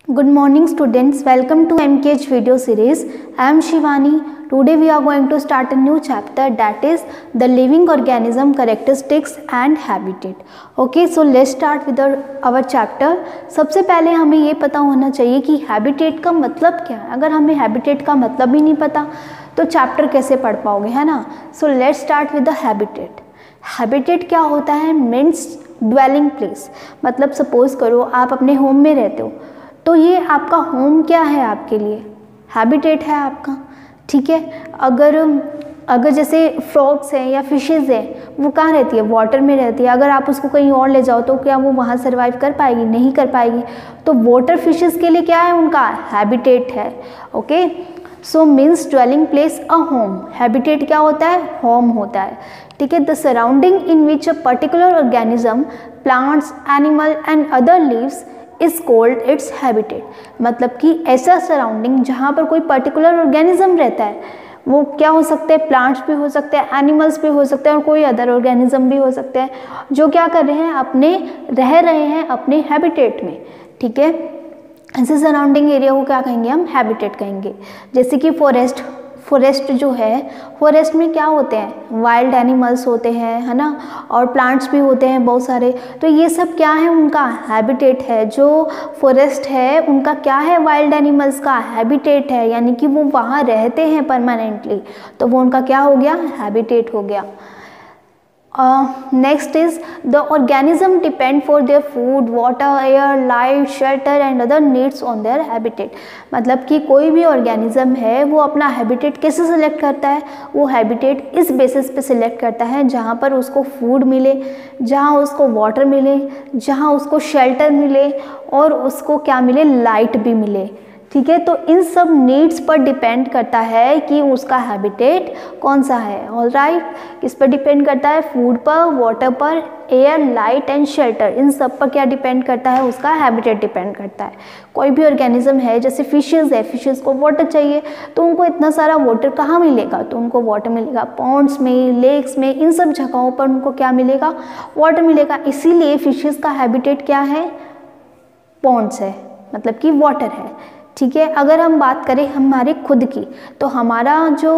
Good morning students, welcome to MKH video series. I am Shivani. Today we are going to start a new chapter, that is the living organism characteristics and habitat. Okay, so let's start with our chapter. सबसे पहले हमें ये पता होना चाहिए कि habitat का मतलब क्या है. अगर हमें habitat का मतलब ही नहीं पता तो चैप्टर कैसे पढ़ पाओगे, है ना. So let's start with the habitat. Habitat क्या होता है? Means dwelling place. मतलब सपोज करो आप अपने होम में रहते हो, तो ये आपका होम क्या है? आपके लिए हैबिटेट है आपका. ठीक है. अगर जैसे फ्रॉग्स हैं या फिशेज़ हैं, वो कहाँ रहती है? वाटर में रहती है. अगर आप उसको कहीं और ले जाओ तो क्या वो वहाँ सर्वाइव कर पाएगी? नहीं कर पाएगी. तो वाटर फिशेज़ के लिए क्या है? उनका हैबिटेट है. Okay, so means dwelling place a home. Habitat क्या होता है? होम होता है. ठीक है. The surrounding in which a particular organism, plants, animal and other leaves is called its habitat. मतलब कि ऐसा सराउंडिंग जहाँ पर कोई पर्टिकुलर ऑर्गेनिज्म रहता है, वो क्या हो सकते हैं? प्लांट्स भी हो सकते हैं, एनिमल्स भी हो सकते हैं और कोई अदर ऑर्गेनिज्म भी हो सकते हैं, जो क्या कर रहे हैं? रह रहे हैं अपने हैबिटेट में. ठीक है. ऐसे सराउंडिंग एरिया को क्या कहेंगे? हम हैबिटेट कहेंगे. जैसे कि फॉरेस्ट जो है, फॉरेस्ट में क्या होते हैं? वाइल्ड एनिमल्स होते हैं, है ना, और प्लांट्स भी होते हैं बहुत सारे. तो ये सब क्या है? उनका हैबिटेट है. जो फॉरेस्ट है उनका क्या है? वाइल्ड एनिमल्स का हैबिटेट है, यानी कि वो वहाँ रहते हैं परमानेंटली, तो वो उनका क्या हो गया? हैबिटेट हो गया. Next is the organism depend for their food, water, air, light, shelter and other needs on their habitat. मतलब कि कोई भी ऑर्गेनिज्म है वो अपना हैबिटेट कैसे सिलेक्ट करता है? वो हैबिटेट इस बेसिस पे सिलेक्ट करता है जहाँ पर उसको फूड मिले, जहाँ उसको वाटर मिले, जहाँ उसको शेल्टर मिले और उसको क्या मिले? लाइट भी मिले. ठीक है. तो इन सब नीड्स पर डिपेंड करता है कि उसका हैबिटेट कौन सा है. ऑलराइट. किस पर डिपेंड करता है? फूड पर, वाटर पर, एयर, लाइट एंड शेल्टर. इन सब पर क्या डिपेंड करता है? उसका हैबिटेट डिपेंड करता है. कोई भी ऑर्गेनिज्म है, जैसे फिशेज़ है, फिशेज़ को वाटर चाहिए, तो उनको इतना सारा वाटर कहाँ मिलेगा? तो उनको वाटर मिलेगा पॉन्ड्स में, लेक्स में, इन सब जगहों पर उनको क्या मिलेगा? वाटर मिलेगा. इसीलिए फिशेज़ का हैबिटेट क्या है? पॉन्ड्स है, मतलब कि वाटर है. ठीक है. अगर हम बात करें हमारे खुद की, तो हमारा जो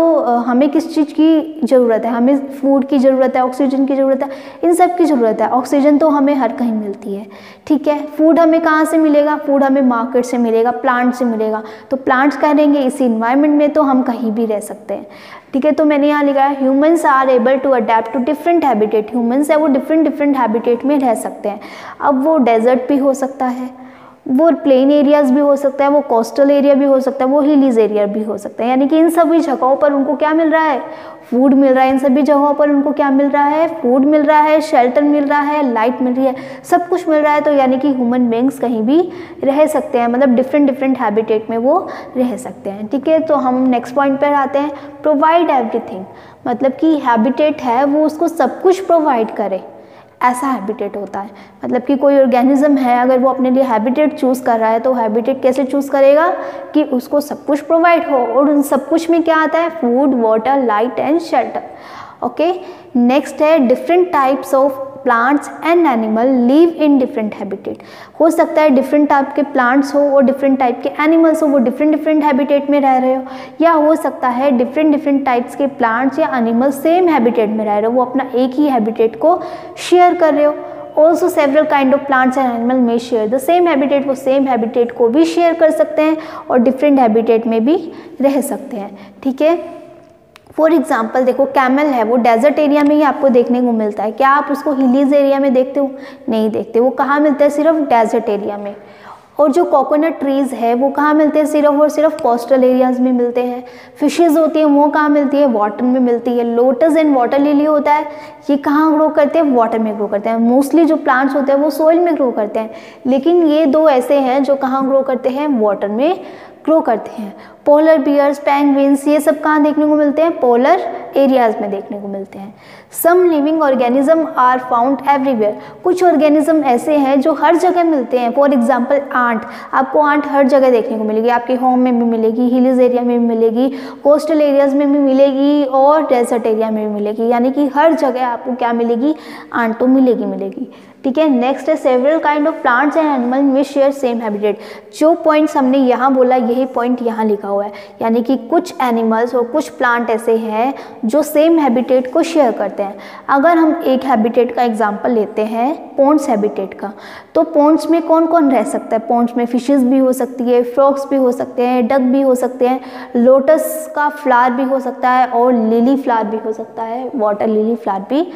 हमें किस चीज़ की ज़रूरत है? हमें फूड की ज़रूरत है, ऑक्सीजन की ज़रूरत है, इन सब की ज़रूरत है. ऑक्सीजन तो हमें हर कहीं मिलती है. ठीक है. फूड हमें कहाँ से मिलेगा? फूड हमें मार्केट से मिलेगा, प्लांट से मिलेगा. तो प्लांट्स कहेंगे इसी इन्वायरमेंट में तो हम कहीं भी रह सकते हैं. ठीक है. तो मैंने यहाँ लिखा है humans are able to adapt to different habitat. Humans है वो डिफरेंट हैबिटेट में रह सकते हैं. अब वो डेजर्ट भी हो सकता है, वो प्लेन एरियाज़ भी हो सकता है, वो कोस्टल एरिया भी हो सकता है, वो हिलीज एरिया भी हो सकता है. यानी कि इन सभी जगहों पर उनको क्या मिल रहा है? फूड मिल रहा है. इन सभी जगहों पर उनको क्या मिल रहा है? फूड मिल रहा है, शेल्टर मिल रहा है, लाइट मिल रही है, सब कुछ मिल रहा है. तो यानी कि ह्यूमन बींग्स कहीं भी रह सकते हैं, मतलब डिफरेंट हैबिटेट में वो रह सकते हैं. ठीक है. तो हम नेक्स्ट पॉइंट पर आते हैं. Provide everything. मतलब कि हैबिटेट है वो उसको सब कुछ प्रोवाइड करे, ऐसा हैबिटेट होता है. मतलब कि कोई ऑर्गेनिज्म है, अगर वो अपने लिए हैबिटेट चूज़ कर रहा है तो हैबिटेट कैसे चूज़ करेगा? कि उसको सब कुछ प्रोवाइड हो, और उन सब कुछ में क्या आता है? Food, water, light and shelter. Okay. Next है different types of plants and animal live in different habitat. हो सकता है डिफरेंट टाइप के प्लांट्स हो और डिफरेंट टाइप के एनिमल्स हो, वो डिफरेंट हैबिटेट में रह रहे हो. या हो सकता है डिफरेंट टाइप्स के प्लांट्स या एनिमल्स सेम हैबिटेट में रह रहे हो, वो अपना एक ही हैबिटेट को शेयर कर रहे हो. Also several kind of plants and animal में शेयर द सेम हैबिटेट. वो सेम हैबिटेट को भी शेयर कर सकते हैं और डिफरेंट हैबिटेट में भी रह सकते हैं. ठीक है. फॉर एग्जाम्पल देखो, कैमल है, वो डेजर्ट एरिया में ही आपको देखने को मिलता है. क्या आप उसको हिलीज एरिया में देखते हो? नहीं देखते. वो कहाँ मिलता है? सिर्फ डेजर्ट एरिया में. और जो कोकोनट ट्रीज़ है वो कहाँ मिलते हैं? सिर्फ और सिर्फ कोस्टल एरियाज़ में मिलते हैं. फिशेज़ होती हैं वो कहाँ मिलती है? वाटर में मिलती है. लोटस एंड वाटर लिली होता है, ये कहाँ ग्रो करते हैं? वाटर में ग्रो करते हैं. मोस्टली जो प्लांट्स होते हैं वो सोइल में ग्रो करते हैं, लेकिन ये दो ऐसे हैं जो कहाँ ग्रो करते हैं? वाटर में ग्रो करते हैं. पोलर बियर्स, पेंगुइन्स, ये सब कहाँ देखने को मिलते हैं? पोलर एरियाज में देखने को मिलते हैं। Some living organism are found everywhere, कुछ ऑर्गेनिज्म ऐसे हैं जो हर जगह मिलते हैं। फॉर एग्जांपल आंट, आपको आंट हर जगह देखने को मिलेगी, आपके होम में भी मिलेगी, हिलीज एरिया में भी मिलेगी, कोस्टल एरियाज में भी मिलेगी और डेजर्ट एरिया में भी मिलेगी, यानी कि हर जगह आपको क्या मिलेगी? आंट तो मिलेगी। ठीक है, नेक्स्ट है several kind of plants and animal में शेयर सेम हैबिटेट। जो पॉइंट्स हमने यहाँ बोला यही पॉइंट यहाँ लिखा हुआ है, यानी कि कुछ एनिमल्स और कुछ प्लांट ऐसे हैं जो सेम हैबिटेट को शेयर करते हैं। अगर हम एक हैबिटेट का एग्जांपल लेते हैं पॉन्ड्स हैबिटेट का, तो पॉन्ड्स में कौन कौन रह सकता है? पॉन्ड्स में फिशेस भी हो सकती है, फ्रॉग्स भी हो सकते हैं, डक भी हो सकते हैं, लोटस का फ्लावर भी हो सकता है और लिली फ्लावर भी हो सकता है, वाटर लिली फ्लावर भी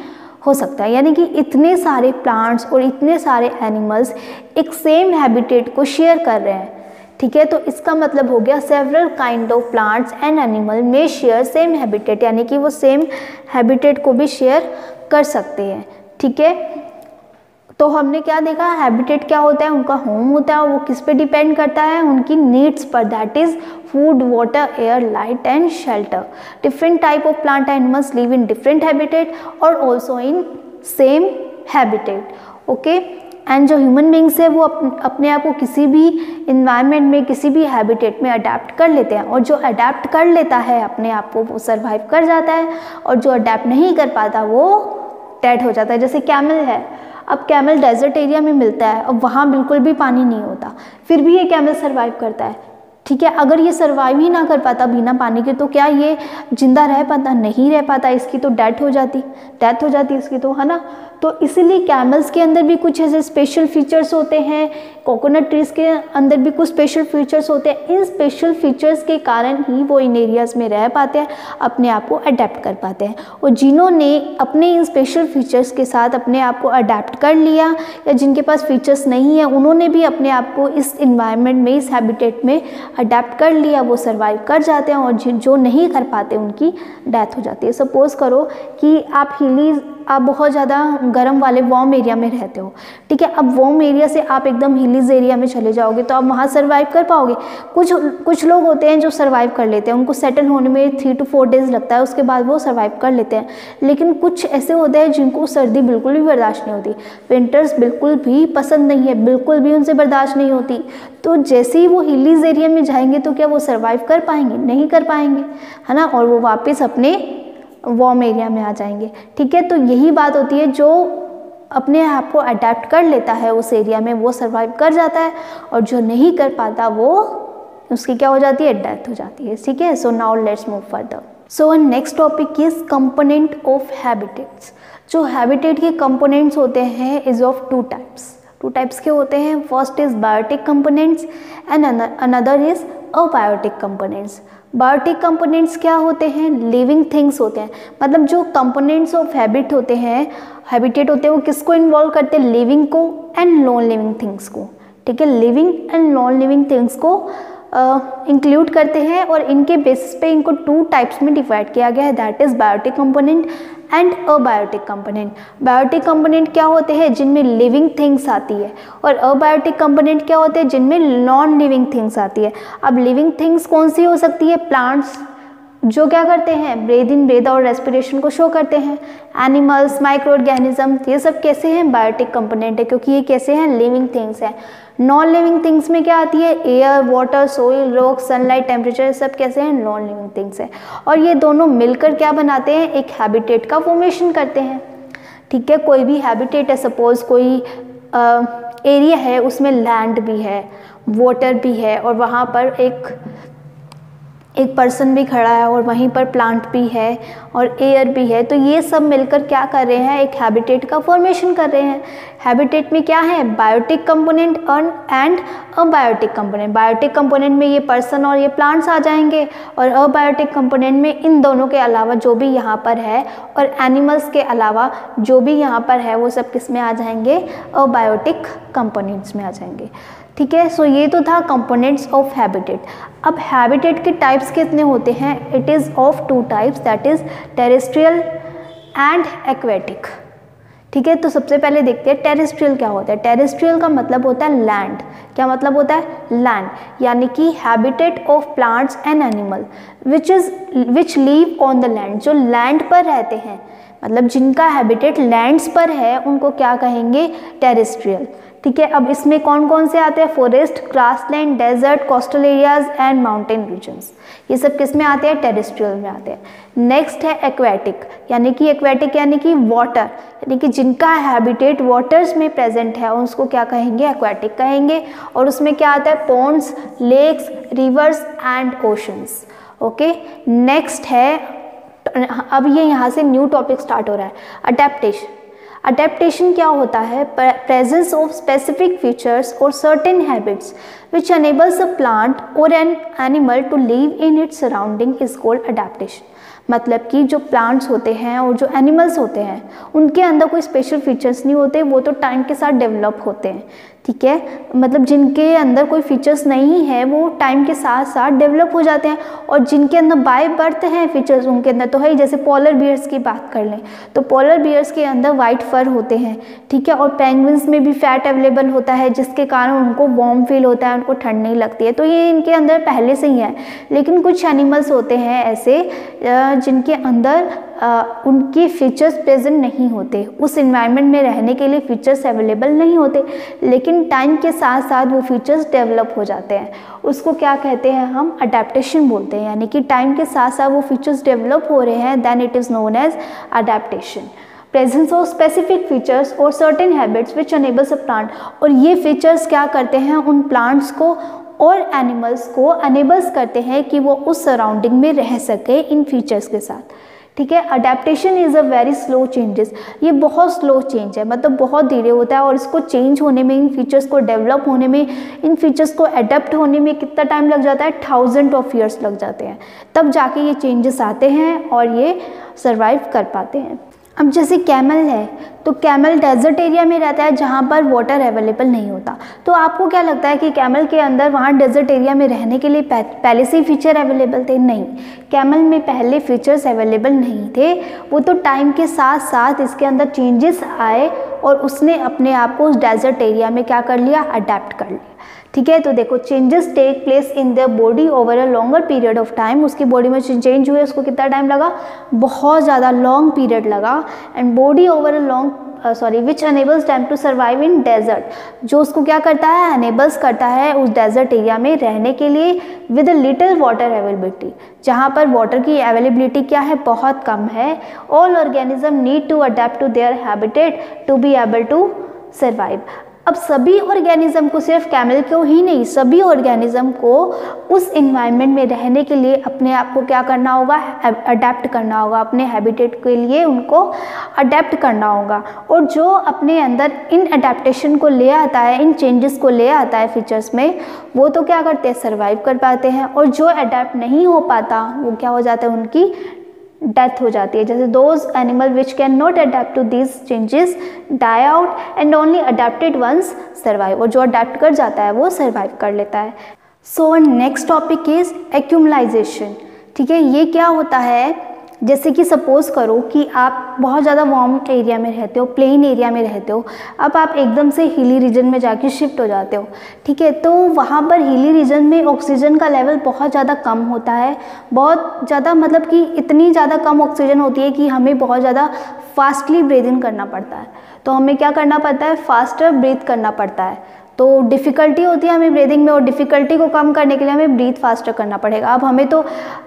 हो सकता है। यानी कि इतने सारे प्लांट्स और इतने सारे एनिमल्स एक सेम हैबिटेट को शेयर कर रहे हैं। ठीक है, तो इसका मतलब हो गया several kind of plants and animal में शेयर सेम हैबिटेट, यानी कि वो सेम हैबिटेट को भी शेयर कर सकते हैं। ठीक है, तो हमने क्या देखा? हैबिटेट क्या होता है? उनका होम होता है और वो किस पे डिपेंड करता है? उनकी नीड्स पर, that is food, water, air, light and shelter. Different type of plant animals live in different habitat और also in same habitat. Okay, and जो ह्यूमन बींग्स है वो अपने आप को किसी भी इन्वायरमेंट में, किसी भी हैबिटेट में अडेप्ट कर लेते हैं, और जो अडेप्ट कर लेता है अपने आप को वो सर्वाइव कर जाता है, और जो अडेप्ट नहीं कर पाता वो डेड हो जाता है। जैसे कैमल है, अब कैमल डेजर्ट एरिया में मिलता है, अब वहाँ बिल्कुल भी पानी नहीं होता, फिर भी ये कैमल सर्वाइव करता है। ठीक है, अगर ये सर्वाइव ही ना कर पाता बिना पानी के, तो क्या ये जिंदा रह पाता? नहीं रह पाता, इसकी तो डेथ हो जाती इसकी तो, है ना। तो इसीलिए कैमल्स के अंदर भी कुछ ऐसे स्पेशल फीचर्स होते हैं, कोकोनट ट्रीज के अंदर भी कुछ स्पेशल फीचर्स होते हैं। इन स्पेशल फीचर्स के कारण ही वो इन एरियाज़ में रह पाते हैं, अपने आप को अडेप्ट कर पाते हैं। और जिन्होंने अपने इन स्पेशल फीचर्स के साथ अपने आप को अडेप्ट कर लिया, या जिनके पास फीचर्स नहीं है, उन्होंने भी अपने आप को इस इन्वायरमेंट में, इस हैबिटेट में अडेप्ट कर लिया, वो सर्वाइव कर जाते हैं। और जो नहीं कर पाते उनकी डेथ हो जाती है। सपोज़ करो कि आप बहुत ज़्यादा गर्म वाले वार्म एरिया में रहते हो। ठीक है, अब वार्म एरिया से आप एकदम हिलीज एरिया में चले जाओगे तो आप वहाँ सर्वाइव कर पाओगे? कुछ लोग होते हैं जो सर्वाइव कर लेते हैं, उनको सेटल होने में 3 to 4 days लगता है, उसके बाद वो सर्वाइव कर लेते हैं। लेकिन कुछ ऐसे होते हैं जिनको सर्दी बिल्कुल भी बर्दाश्त नहीं होती, विंटर्स बिल्कुल भी पसंद नहीं है, बिल्कुल भी उनसे बर्दाश्त नहीं होती। तो जैसे ही वो हिलीज एरिया में जाएंगे तो क्या वो सर्वाइव कर पाएंगे? नहीं कर पाएंगे, है ना, और वो वापस अपने वार्म एरिया में आ जाएंगे। ठीक है, तो यही बात होती है, जो अपने आप को अडेप्ट कर लेता है उस एरिया में वो सर्वाइव कर जाता है, और जो नहीं कर पाता वो उसकी क्या हो जाती है? डेथ हो जाती है। ठीक है, so now let's move further. So next topic is component of habitats. जो हैबिटेट के कंपोनेंट्स होते हैं इज ऑफ 2 टाइप्स के होते हैं। First is biotic components and another is abiotic components. Biotic components क्या होते हैं? लिविंग थिंग्स होते हैं, मतलब जो कंपोनेंट्स ऑफ हैबिटेट होते हैं वो किसको इन्वॉल्व करते हैं? लिविंग को एंड नॉन लिविंग थिंग्स को। ठीक है, living and non living things को इंक्लूड करते हैं, और इनके बेसिस पे इनको 2 टाइप्स में डिवाइड किया गया है, that is biotic component and abiotic component. Biotic component क्या होते हैं? जिनमें लिविंग थिंग्स आती है, और अबायोटिक कंपोनेंट क्या होते हैं? जिनमें नॉन लिविंग थिंग्स आती है। अब लिविंग थिंग्स कौन सी हो सकती है? प्लांट्स, जो क्या करते हैं? ब्रीथ इन ब्रीथ आउट रेस्पिरेशन को शो करते हैं। एनिमल्स, माइक्रो ऑर्गेनिज्म, ये सब कैसे हैं? बायोटिक कंपोनेंट है, क्योंकि ये कैसे हैं? लिविंग थिंग्स हैं। नॉन लिविंग थिंग्स में क्या आती है? Air, water, soil, rock, sunlight, temperature, सब कैसे हैं? नॉन लिविंग थिंग्स है। और ये दोनों मिलकर क्या बनाते हैं? एक हैबिटेट का फॉर्मेशन करते हैं। ठीक है, कोई भी हैबिटेट है, सपोज कोई एरिया है, उसमें लैंड भी है, वाटर भी है, और वहाँ पर एक पर्सन भी खड़ा है, और वहीं पर प्लांट भी है और एयर भी है। तो ये सब मिलकर क्या कर रहे हैं? एक हैबिटेट का फॉर्मेशन कर रहे हैं। हैबिटेट में क्या है? Biotic component and abiotic component. Biotic component में ये पर्सन और ये प्लांट्स आ जाएंगे, और अबायोटिक कंपोनेंट में इन दोनों के अलावा जो भी यहाँ पर है, और एनिमल्स के अलावा जो भी यहाँ पर है, वो सब किस में आ जाएंगे? अबायोटिक कंपोनेंट्स में आ जाएंगे। ठीक है, सो ये तो था कंपोनेंट्स ऑफ हैबिटेट। अब हैबिटेट के टाइप्स कितने होते हैं? It is of 2 types, that is terrestrial and aquatic. ठीक है, तो सबसे पहले देखते हैं टेरेस्ट्रियल क्या होता है। टेरेस्ट्रियल का मतलब होता है लैंड। क्या मतलब होता है? लैंड, यानी कि habitat of plants and animal which leave on the land, जो लैंड पर रहते हैं, मतलब जिनका हैबिटेट लैंड्स पर है उनको क्या कहेंगे? टेरेस्ट्रियल। ठीक है, अब इसमें कौन कौन से आते हैं? Forest, grassland, desert, coastal areas and mountain regions. ये सब किस में आते हैं? टेरेस्ट्रियल में आते हैं। नेक्स्ट है एक्वेटिक, यानी कि एक्वेटिक यानी कि वाटर, यानी कि जिनका हैबिटेट वाटर्स में प्रेजेंट है उसको क्या कहेंगे? एक्वेटिक कहेंगे। और उसमें क्या आता है? Ponds, lakes, rivers and oceans. Okay, next है, अब ये यहाँ से न्यू टॉपिक स्टार्ट हो रहा है, अडेप्टेशन। अडेप्टेशन क्या होता है? प्रेजेंस ऑफ स्पेसिफिक फीचर्स और certain habits which enables a plant or an animal to live in its surrounding is called adaptation। मतलब कि जो प्लांट्स होते हैं और जो एनिमल्स होते हैं उनके अंदर कोई स्पेशल फीचर्स नहीं होते, वो तो टाइम के साथ डेवलप होते हैं। ठीक है, मतलब जिनके अंदर कोई फीचर्स नहीं है वो टाइम के साथ साथ डेवलप हो जाते हैं, और जिनके अंदर बाय बर्थ हैं फीचर्स उनके अंदर तो है ही। जैसे पोलर बियर्स की बात कर लें तो पोलर बियर्स के अंदर वाइट फर होते हैं। ठीक है, और पेंगुइन्स में भी फैट अवेलेबल होता है जिसके कारण उनको वार्म फील होता है, उनको ठंड नहीं लगती है, तो ये इनके अंदर पहले से ही है। लेकिन कुछ एनिमल्स होते हैं ऐसे जिनके अंदर उनके फीचर्स प्रेजेंट नहीं होते, उस इन्वायरमेंट में रहने के लिए फीचर्स अवेलेबल नहीं होते, लेकिन टाइम के साथ साथ वो फीचर्स डेवलप हो जाते हैं। उसको क्या कहते हैं? हम अडेप्टेशन बोलते हैं, यानी कि टाइम के साथ साथ वो फीचर्स डेवलप हो रहे हैं, then it is known as adaptation. Presence of specific features और certain habits which enables a plant, और ये फीचर्स क्या करते हैं? उन प्लांट्स को और एनिमल्स को अनेबल्स करते हैं कि वो उस सराउंडिंग में रह सके इन फीचर्स के साथ। ठीक है, adaptation is a very slow changes, ये बहुत स्लो चेंज है, मतलब बहुत धीरे होता है, और इसको चेंज होने में, इन फीचर्स को डेवलप होने में, इन फीचर्स को अडेप्ट होने में कितना टाइम लग जाता है? 1000 ऑफ ईयर्स लग जाते हैं, तब जाके ये चेंजेस आते हैं और ये सर्वाइव कर पाते हैं। अब जैसे कैमल है, तो कैमल डेजर्ट एरिया में रहता है जहाँ पर वाटर अवेलेबल नहीं होता। तो आपको क्या लगता है कि कैमल के अंदर वहाँ डेजर्ट एरिया में रहने के लिए पहले से ही फीचर अवेलेबल थे? नहीं, कैमल में पहले फीचर्स अवेलेबल नहीं थे, वो तो टाइम के साथ साथ इसके अंदर चेंजेस आए और उसने अपने आप को उस डेजर्ट एरिया में क्या कर लिया? अडेप्ट कर लिया। ठीक है, तो देखो changes take place in the body over a longer period of time, उसकी बॉडी में चेंज हुए, उसको कितना टाइम लगा? बहुत ज़्यादा लॉन्ग पीरियड लगा। And body over a which enables them to survive in desert, जो उसको क्या करता है? enables करता है उस डेजर्ट एरिया में रहने के लिए विद लिटिल वाटर अवेलेबिलिटी, जहाँ पर वाटर की अवेलेबिलिटी क्या है? बहुत कम है। All organism need to adapt to their habitat to be able to survive. अब सभी ऑर्गेनिज्म को, सिर्फ कैमल को ही नहीं, सभी ऑर्गेनिज्म को उस इन्वायरमेंट में रहने के लिए अपने आप को क्या करना होगा? अडेप्ट करना होगा, अपने हैबिटेट के लिए उनको अडेप्ट करना होगा। और जो अपने अंदर इन अडेप्टेशन को ले आता है, इन चेंजेस को ले आता है फीचर्स में, वो तो क्या करते हैं? सर्वाइव कर पाते हैं। और जो अडेप्ट नहीं हो पाता वो क्या हो जाता है? उनकी डेथ हो जाती है। जैसे those animal which can not adapt to these changes die out and only adapted ones survive, और जो अडेप्ट कर जाता है वो सर्वाइव कर लेता है। So next topic is acclimatization. ठीक है, ये क्या होता है? जैसे कि सपोज करो कि आप बहुत ज़्यादा वार्म एरिया में रहते हो, प्लेन एरिया में रहते हो, अब आप एकदम से हिली रीजन में जाके शिफ्ट हो जाते हो। ठीक है, तो वहाँ पर हिली रीजन में ऑक्सीजन का लेवल बहुत ज़्यादा कम होता है, बहुत ज़्यादा, मतलब कि इतनी ज़्यादा कम ऑक्सीजन होती है कि हमें बहुत ज़्यादा फास्टली ब्रीदिंग करना पड़ता है। तो हमें क्या करना पड़ता है? फास्टर ब्रीथ करना पड़ता है। तो डिफ़िकल्टी होती है हमें ब्रीदिंग में, और डिफ़िकल्टी को कम करने के लिए हमें ब्रीथ फास्टर करना पड़ेगा। अब हमें तो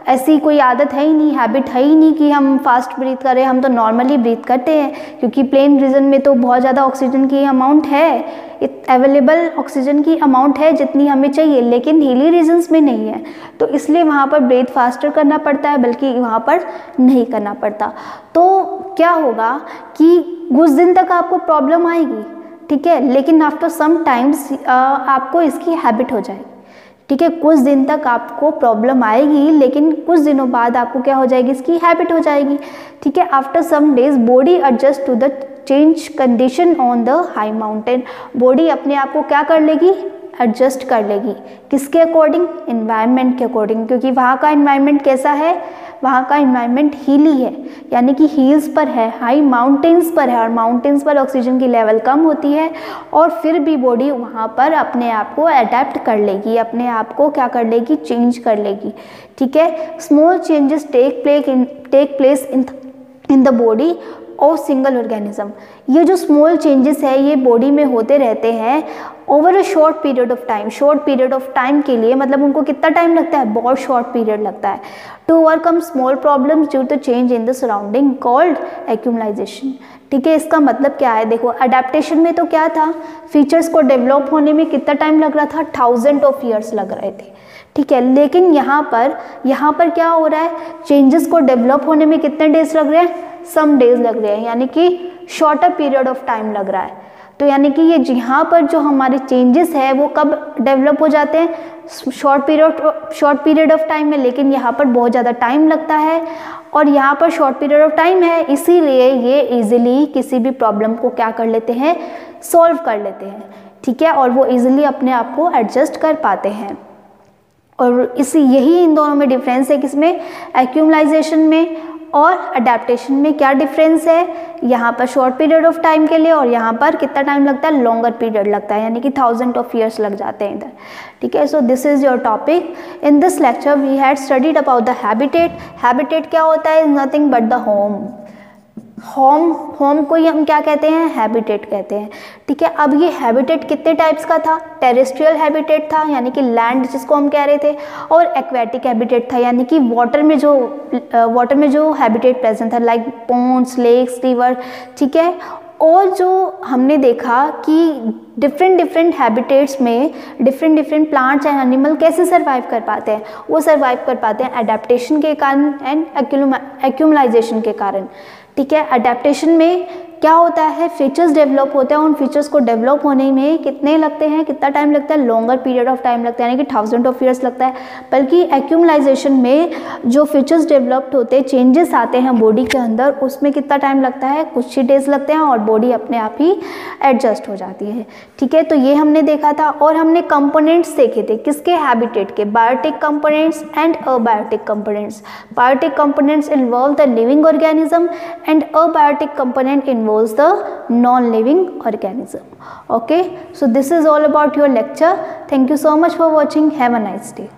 ऐसी कोई आदत है ही नहीं, हैबिट है ही नहीं कि हम फास्ट ब्रीथ करें, हम तो नॉर्मली ब्रीथ करते हैं, क्योंकि प्लेन रीजन में तो बहुत ज़्यादा ऑक्सीजन की अमाउंट है, अवेलेबल ऑक्सीजन की अमाउंट है जितनी हमें चाहिए, लेकिन हिली रीजन्स में नहीं है, तो इसलिए वहाँ पर ब्रीथ फास्टर करना पड़ता है, बल्कि वहाँ पर नहीं करना पड़ता। तो क्या होगा कि कुछ दिन तक आपको प्रॉब्लम आएगी, ठीक है, लेकिन आफ्टर सम टाइम्स आपको इसकी हैबिट हो जाएगी। ठीक है, कुछ दिन तक आपको प्रॉब्लम आएगी, लेकिन कुछ दिनों बाद आपको क्या हो जाएगी? इसकी हैबिट हो जाएगी। ठीक है, after some days body adjust to the change condition on the high mountain, body अपने आप को क्या कर लेगी? एडजस्ट कर लेगी। किसके अकॉर्डिंग? इन्वायरमेंट के अकॉर्डिंग, क्योंकि वहाँ का इन्वायरमेंट कैसा है? वहाँ का इन्वायरमेंट हिली है, यानी कि हिल्स पर है, हाई माउंटेन्स पर है, और माउंटेन्स पर ऑक्सीजन की लेवल कम होती है, और फिर भी बॉडी वहाँ पर अपने आप को अडेप्ट कर लेगी, अपने आप को क्या कर लेगी? चेंज कर लेगी। ठीक है, small changes take place in the body of single organism. ये जो स्मॉल चेंजेस है ये बॉडी में होते रहते हैं over a short period of time. Short period of time के लिए मतलब उनको कितना टाइम लगता है? बहुत शॉर्ट पीरियड लगता है। To overcome small problems due to change in the surrounding called acclimatization. ठीक है, इसका मतलब क्या है? देखो, अडेप्टेशन में तो क्या था? फीचर्स को डेवलप होने में कितना टाइम लग रहा था? 1000 ऑफ ईयर्स लग रहे थे। ठीक है, लेकिन यहाँ पर क्या हो रहा है? चेंजेस को डेवलप होने में कितने डेज लग रहे हैं? सम डेज लग रहे हैं, यानी कि शॉर्टर पीरियड ऑफ टाइम लग रहा है। तो यानी कि ये यहाँ पर जो हमारे चेंजेस है वो कब डेवलप हो जाते हैं? शॉर्ट पीरियड ऑफ टाइम में, लेकिन यहाँ पर बहुत ज़्यादा टाइम लगता है, और यहाँ पर शॉर्ट पीरियड ऑफ टाइम है, इसीलिए ये इजीली किसी भी प्रॉब्लम को क्या कर लेते हैं? सॉल्व कर लेते हैं। ठीक है, और वो इजीली अपने आप को एडजस्ट कर पाते हैं। और यही इन दोनों में डिफरेंस है। किसमें? एक्यूमुलाइजेशन में और अडेप्टेशन में क्या डिफरेंस है? यहाँ पर शॉर्ट पीरियड ऑफ टाइम के लिए, और यहाँ पर कितना टाइम लगता है? लॉन्गर पीरियड लगता है, यानी कि 1000 ऑफ ईयर्स लग जाते हैं इधर। ठीक है, so this is your topic. In this lecture we had studied about the habitat. Habitat क्या होता है? Is nothing but the home. Home को ही हम क्या कहते हैं? हैबिटेट कहते हैं। ठीक है, अब ये हैबिटेट कितने टाइप्स का था? टेरेस्ट्रियल हैबिटेट था, यानी कि लैंड जिसको हम कह रहे थे, और एक्वेटिक हैबिटेट था, यानी कि वाटर में जो हैबिटेट प्रेजेंट था, लाइक पॉन्ड्स, लेक्स, रिवर। ठीक है, और जो हमने देखा कि डिफरेंट हैबिटेट्स में डिफरेंट प्लांट्स एंड एनिमल कैसे सर्वाइव कर पाते हैं? वो सर्वाइव कर पाते हैं एडेप्टेशन के कारण एंड एक्यूमुलाइजेशन के कारण। ठीक है, अडेप्टेशन में क्या होता है? फीचर्स डेवलप होते हैं, उन फीचर्स को डेवलप होने में कितने लगते हैं? कितना टाइम लगता है? लॉन्गर पीरियड ऑफ टाइम लगता है, यानी कि 1000 ऑफ ईयर्स लगता है। बल्कि एक्यूमुलाइजेशन में जो फीचर्स डेवलप्ड होते हैं, चेंजेस आते हैं बॉडी के अंदर, उसमें कितना टाइम लगता है? कुछ ही डेज लगते हैं, और बॉडी अपने आप ही एडजस्ट हो जाती है। ठीक है, तो ये हमने देखा था, और हमने कंपोनेंट्स देखे थे। किसके? हैबिटेट के। Biotic components and abiotic components. Biotic components involve the living organism and abiotic component involves the non-living organism. Okay, so this is all about your lecture. Thank you so much for watching. Have a nice day.